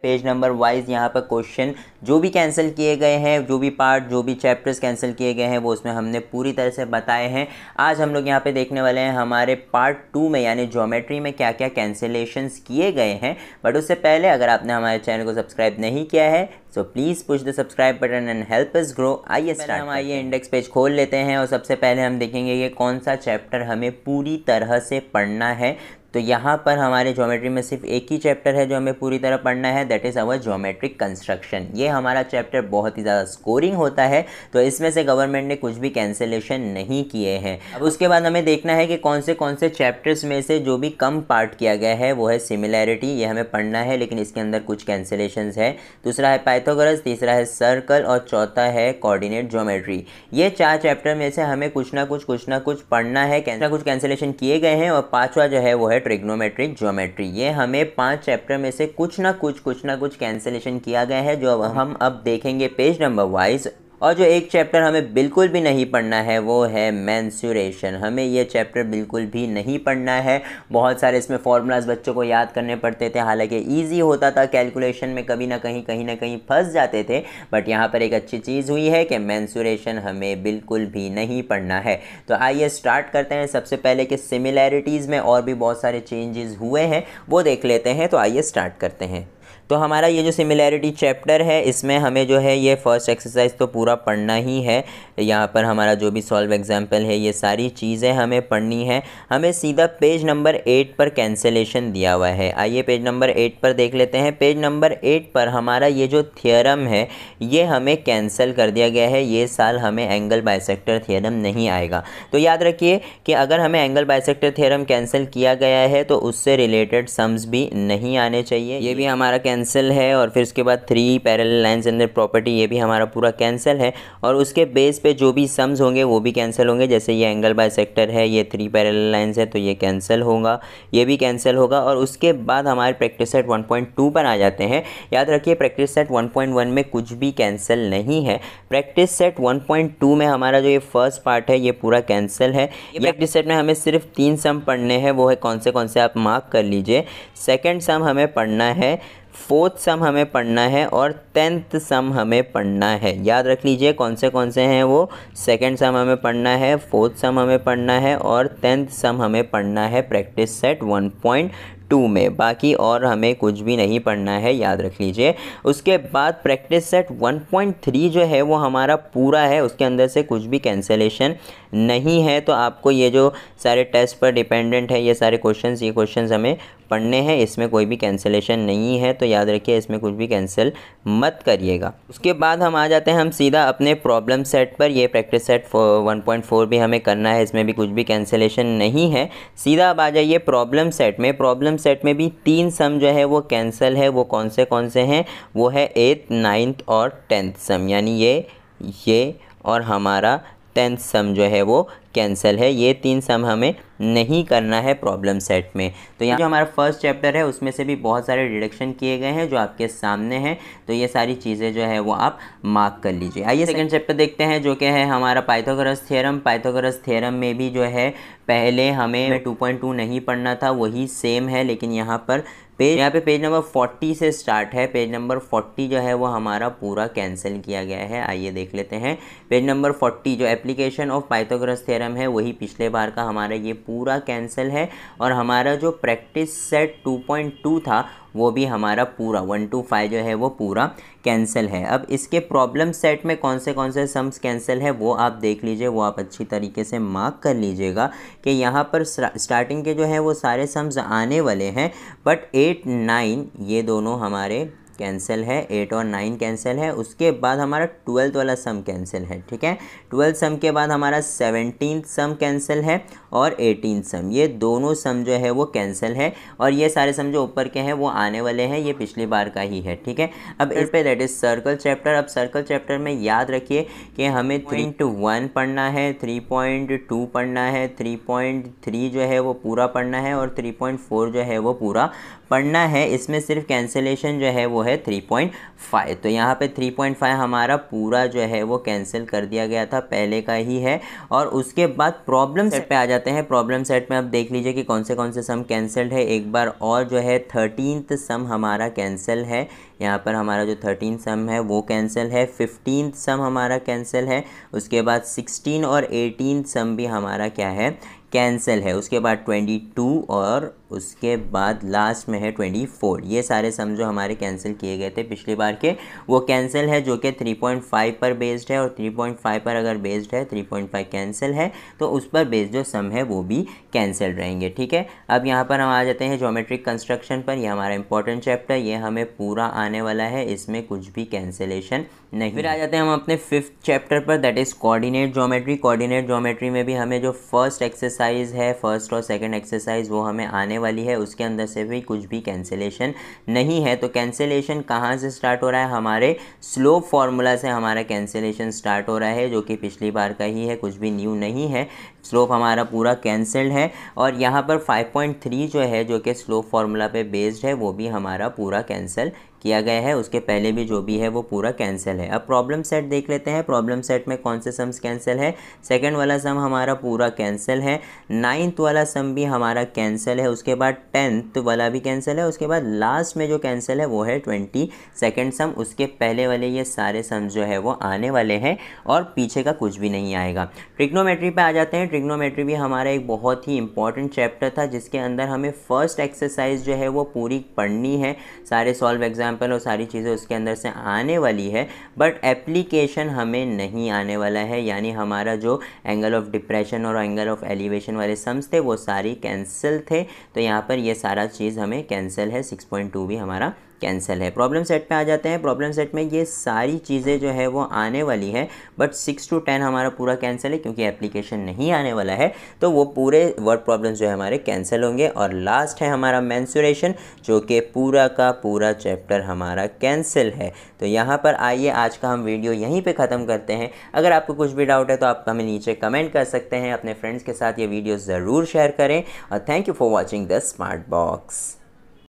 Page number wise यहाँ पर question जो भी कैंसिल किए गए हैं, जो भी पार्ट, जो भी चैप्टर्स कैंसिल किए गए हैं वो उसमें हमने पूरी तरह से बताए हैं। आज हम लोग यहाँ पे देखने वाले हैं हमारे पार्ट 2 में यानी ज्योमेट्री में क्या क्या कैंसिलेशंस किए गए हैं। बट उससे पहले अगर आपने हमारे चैनल को सब्सक्राइब नहीं किया है so please push the subscribe button and help us grow. आइए स्टार्ट, हम आइए इंडेक्स पेज खोल लेते हैं और सबसे पहले हम देखेंगे कि कौन सा चैप्टर हमें पूरी तरह से पढ़ना है। तो यहाँ पर हमारे ज्योमेट्री में सिर्फ एक ही चैप्टर है जो हमें पूरी तरह पढ़ना है, that is our geometric construction. ये हमारा चैप्टर बहुत ही ज़्यादा स्कोरिंग होता है, तो इसमें से गवर्नमेंट ने कुछ भी कैंसिलेशन नहीं किए हैं। अब उसके बाद हमें देखना है कि कौन से चैप्टर्स में से जो भी कम पार्ट किया गया है वो है सिमिलैरिटी, ये हमें पढ़ना है लेकिन इसके अंदर कुछ कैंसिलेशंस है। दूसरा है पाइथागोरस, तीसरा है सर्कल और चौथा है कोऑर्डिनेट ज्योमेट्री। ये 4 चैप्टर में से हमें कुछ ना कुछ पढ़ना है, कुछ कैंसिलेशन किए गए हैं। और 5वां जो है वो है ट्रिग्नोमेट्रिक ज्योमेट्री। ये हमें 5 चैप्टर में से कुछ ना कुछ कैंसिलेशन किया गया है जो हम अब देखेंगे पेज नंबर वाइज। और जो एक चैप्टर हमें बिल्कुल भी नहीं पढ़ना है वो है मेंसुरेशन। हमें ये चैप्टर बिल्कुल भी नहीं पढ़ना है। बहुत सारे इसमें फॉर्मूलाज बच्चों को याद करने पड़ते थे, हालांकि इजी होता था, कैलकुलेशन में कभी ना कहीं फंस जाते थे। बट यहाँ पर एक अच्छी चीज़ हुई है कि मेंसुरेशन हमें बिल्कुल भी नहीं पढ़ना है। तो आइए स्टार्ट करते हैं। सबसे पहले कि सिमिलैरिटीज़ में और भी बहुत सारे चेंजेस हुए हैं वो देख लेते हैं। तो आइए स्टार्ट करते हैं। तो हमारा ये जो सिमिलैरिटी चैप्टर है इसमें हमें जो है ये फर्स्ट एक्सरसाइज तो पूरा पढ़ना ही है। यहाँ पर हमारा जो भी सॉल्व एग्जाम्पल है ये सारी चीज़ें हमें पढ़नी है। हमें सीधा पेज नंबर 8 पर कैंसिलेशन दिया हुआ है। आइए पेज नंबर 8 पर देख लेते हैं। पेज नंबर 8 पर हमारा ये जो थियरम है ये हमें कैंसिल कर दिया गया है। ये साल हमें एंगल बाइसेक्टर थियरम नहीं आएगा। तो याद रखिए कि अगर हमें एंगल बाइसेक्टर थियरम कैंसिल किया गया है तो उससे रिलेटेड सम्स भी नहीं आने चाहिए, ये भी हमारा कैंसिल है। और फिर उसके बाद 3 parallel lines in the property, ये भी हमारा पूरा कैंसिल है। और उसके बेस पे जो भी सम्स होंगे वो भी कैंसिल होंगे। जैसे ये एंगल बाइसेक्टर है, ये 3 पैरेलल लाइंस है तो ये कैंसिल होगा, ये भी कैंसिल होगा। और उसके बाद हमारे प्रैक्टिस सेट 1.2 पर आ जाते हैं। याद रखिए प्रैक्टिस सेट 1.1 में कुछ भी कैंसिल नहीं है। प्रैक्टिस सेट 1.2 में हमारा जो ये फर्स्ट पार्ट है ये पूरा कैंसिल है। ये प्रैक्टिस सेट में हमें सिर्फ 3 सम पढ़ने हैं, वो है कौन से आप मार्क कर लीजिए। सेकेंड सम हमें पढ़ना है, 4th सम हमें पढ़ना है और 10th सम हमें पढ़ना है। याद रख लीजिए कौन से हैं वो। सेकंड सम हमें पढ़ना है, 4th सम हमें पढ़ना है और 10th सम हमें पढ़ना है प्रैक्टिस सेट 1.2 में। बाकी और हमें कुछ भी नहीं पढ़ना है, याद रख लीजिए। उसके बाद प्रैक्टिस सेट 1.3 जो है वो हमारा पूरा है, उसके अंदर से कुछ भी कैंसिलेशन नहीं है। तो आपको ये जो सारे टेस्ट पर डिपेंडेंट है ये सारे क्वेश्चंस, ये क्वेश्चंस हमें पढ़ने हैं, इसमें कोई भी कैंसिलेशन नहीं है। तो याद रखिए इसमें कुछ भी कैंसिल मत करिएगा। उसके बाद हम आ जाते हैं हम सीधा अपने प्रॉब्लम सेट पर। ये प्रैक्टिस सेट 1.4 भी हमें करना है, इसमें भी कुछ भी कैंसिलेशन नहीं है। सीधा अब आ जाइए प्रॉब्लम सेट में। प्रॉब्लम सेट में भी 3 सम जो है वो कैंसिल है। वो कौन से हैं वो है 8th, 9th और 10th सम, यानी ये और हमारा 10th सम जो है वो कैंसिल है। ये 3 सम हमें नहीं करना है प्रॉब्लम सेट में। तो यहाँ जो हमारा फर्स्ट चैप्टर है उसमें से भी बहुत सारे डिडक्शन किए गए हैं जो आपके सामने हैं। तो ये सारी चीज़ें जो है वो आप मार्क कर लीजिए। आइए सेकंड चैप्टर देखते हैं जो कि है हमारा पाइथागोरस थ्योरम। पाइथागोरस थ्योरम में भी जो है पहले हमें 2.2 नहीं पढ़ना था, वही सेम है, लेकिन यहाँ पर यहाँ पे पेज नंबर 40 से स्टार्ट है। पेज नंबर 40 जो है वो हमारा पूरा कैंसिल किया गया है। आइए देख लेते हैं पेज नंबर 40। जो एप्लीकेशन ऑफ पाइथागोरस थ्योरम है वही पिछले बार का हमारा ये पूरा कैंसिल है। और हमारा जो प्रैक्टिस सेट 2.2 था वो भी हमारा पूरा 1 to 5 जो है वो पूरा कैंसिल है। अब इसके प्रॉब्लम सेट में कौन से सम्स कैंसिल है वो आप देख लीजिए, वो आप अच्छी तरीके से मार्क कर लीजिएगा कि यहाँ पर स्टार्टिंग के जो है वो सारे सम्स आने वाले हैं। बट 8, 9 ये दोनों हमारे कैंसिल है, 8 और 9 कैंसिल है। उसके बाद हमारा 12th वाला सम कैंसिल है, ठीक है। 12th सम के बाद हमारा 17th सम कैंसिल है और 18th सम, ये दोनों सम जो है वो कैंसिल है। और ये सारे सम जो ऊपर के हैं वो आने वाले हैं, ये पिछली बार का ही है, ठीक है। अब इस पे दैट इज सर्कल चैप्टर। अब सर्कल चैप्टर में याद रखिए कि हमें 3.1 पढ़ना है, 3.2 पढ़ना है, 3.3 जो है वो पूरा पढ़ना है और 3.4 जो है वो पूरा पढ़ना है। इसमें सिर्फ कैंसिलेशन जो है वो है है 3.5। तो यहाँ पे 3.5 हमारा पूरा जो है वो कैंसिल कर दिया गया था, पहले का ही है। और उसके बाद प्रॉब्लम सेट पे आ जाते हैं। प्रॉब्लम सेट में अब देख लीजिए कि कौन से सम कैंसल्ड है एक बार और। जो है 13th सम हमारा कैंसिल है, यहाँ पर हमारा जो 13 सम है वो कैंसिल है। 15th सम हमारा कैंसिल है। उसके बाद 16 और 18 सम भी हमारा क्या है, कैंसिल है। उसके बाद 22 और उसके बाद लास्ट में है 24। ये सारे सम जो हमारे कैंसिल किए गए थे पिछली बार के, वो कैंसिल है, जो कि 3.5 पर बेस्ड है। और 3.5 पर अगर बेस्ड है, 3.5 कैंसिल है, तो उस पर बेस्ड जो सम है वो भी कैंसिल रहेंगे। ठीक है, अब यहाँ पर हम आ जाते हैं ज्योमेट्रिक कंस्ट्रक्शन पर। ये हमारा इंपॉर्टेंट चैप्टर, ये हमें पूरा आने वाला है, इसमें कुछ भी कैंसिलेशन नहीं। फिर आ जाते हैं हम अपने 5th चैप्टर पर, that is coordinate geometry. Coordinate geometry में भी हमें जो फर्स्ट एक्सरसाइज है, फर्स्ट और सेकंड एक्सरसाइज, वो हमें आने वाली है। उसके अंदर से भी कुछ भी कैंसिलेशन नहीं है। तो कैंसिलेशन कहाँ से स्टार्ट हो रहा है, हमारे स्लोप फार्मूला से हमारा कैंसिलेशन स्टार्ट हो रहा है, जो कि पिछली बार का ही है, कुछ भी न्यू नहीं है। स्लोप हमारा पूरा कैंसल्ड है। और यहाँ पर 5.3 जो है, जो कि स्लोप फार्मूला पे बेस्ड है, वो भी हमारा पूरा कैंसिल किया गया है। उसके पहले भी जो भी है वो पूरा कैंसिल है। अब प्रॉब्लम सेट देख लेते हैं। प्रॉब्लम सेट में कौन से सम्स कैंसिल है। सेकंड वाला सम हमारा पूरा कैंसिल है। 9th वाला सम भी हमारा कैंसिल है। उसके बाद 10th वाला भी कैंसिल है। उसके बाद लास्ट में जो कैंसिल है वो है 22nd सम। उसके पहले वाले ये सारे सम जो है वो आने वाले हैं और पीछे का कुछ भी नहीं आएगा। ट्रिग्नोमेट्री पे आ जाते हैं। ट्रिग्नोमेट्री भी हमारा एक बहुत ही इंपॉर्टेंट चैप्टर था, जिसके अंदर हमें फर्स्ट एक्सरसाइज जो है वो पूरी पढ़नी है। सारे सॉल्व एग्जाम्पल और सारी चीज़ें उसके अंदर से आने वाली है, बट एप्लीकेशन हमें नहीं आने वाला है। यानी हमारा जो एंगल ऑफ डिप्रेशन और एंगल ऑफ एलिवेशन वाले सम्स थे वो सारी कैंसिल थे। तो यहाँ पर ये सारा चीज़ हमें कैंसिल है। 6.2 भी हमारा कैंसिल है। प्रॉब्लम सेट पे आ जाते हैं। प्रॉब्लम सेट में ये सारी चीज़ें जो है वो आने वाली है, बट 6 to 10 हमारा पूरा कैंसिल है, क्योंकि एप्लीकेशन नहीं आने वाला है। तो वो पूरे वर्ड प्रॉब्लम्स जो है हमारे कैंसिल होंगे। और लास्ट है हमारा मेंसुरेशन, जो कि पूरा का पूरा चैप्टर हमारा कैंसिल है। तो यहाँ पर आइए, आज का हम वीडियो यहीं पे ख़त्म करते हैं। अगर आपको कुछ भी डाउट है तो आप हमें नीचे कमेंट कर सकते हैं। अपने फ्रेंड्स के साथ ये वीडियो ज़रूर शेयर करें। और thank you for watching the smart box.